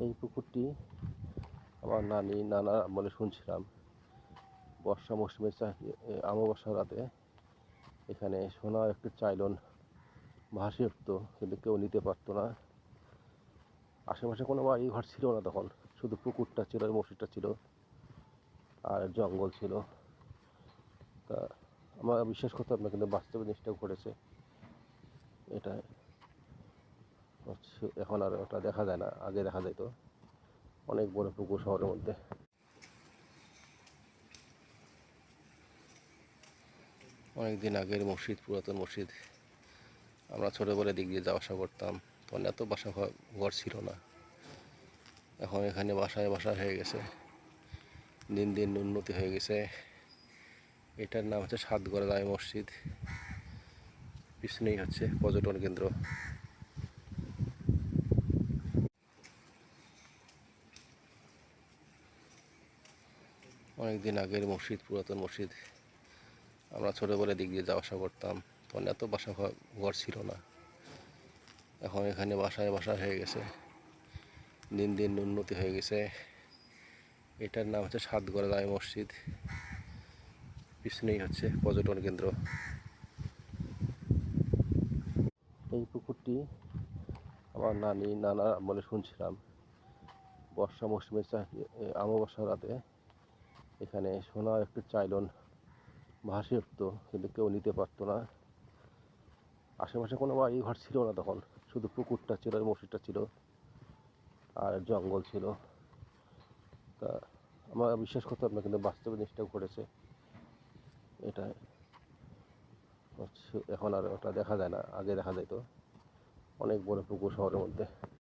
এই পুকুরটি আমার নানা বলে শুনছিলাম বর্ষা মৌসুমে অমাবস্যার রাতে এখানে সোনা একটু চাইলন ভাসে উঠতো, কিন্তু কেউ নিতে পারতো না। আশেপাশে কোনো বাড়ি ঘর ছিল না তখন, শুধু পুকুরটা ছিল, মসজিদটা ছিল আর জঙ্গল ছিল। তা আমরা বিশ্বাস করতাম না, কিন্তু বাস্তবে জিনিসটা ঘটেছে। এটা হচ্ছে এখন আর ওটা দেখা যায় না, আগে দেখা যেত। অনেক বড় পুকুর শহরের মধ্যে। অনেকদিন আগের মসজিদ, পুরাতন মসজিদ। আমরা ছোটোবেলায় দিক দিয়ে যাওয়া আসা করতাম, তখন এত বাসা ঘর ছিল না। এখন এখানে বাসায় বাসা হয়ে গেছে, দিন দিন উন্নতি হয়ে গেছে। এটার নাম হচ্ছে সাতগড়া জামে মসজিদ। পিছনেই হচ্ছে পর্যটন কেন্দ্র। অনেকদিন আগের মসজিদ, পুরাতন মসজিদ। আমরা ছোটোবেলায় দিক দিয়ে যাওয়া আসা করতাম, তখন এত বাসা ঘর ছিল না। এখন এখানে বাসায় বাসা হয়ে গেছে, দিন দিন উন্নতি হয়ে গেছে। এটার নাম হচ্ছে সাতগড়া জামে মসজিদ। পিছনেই হচ্ছে পর্যটন কেন্দ্র। এই পুকুরটি আমার নানা বলে শুনছিলাম বর্ষা মৌসুমে অমাবস্যার রাতে এখানে সোনা একটু চাইলন ভাসে উঠতো, কিন্তু কেউ নিতে পারতো না। আশেপাশে কোনো বাড়ি ঘর ছিল না তখন, শুধু পুকুরটা ছিল, মসজিদটা ছিল আর জঙ্গল ছিল। তা আমরা বিশ্বাস করতাম না, কিন্তু বাস্তবে জিনিসটা ঘটেছে। এটা হচ্ছে এখন আর ওটা দেখা যায় না, আগে দেখা যেত। অনেক বড় পুকুর শহরের মধ্যে।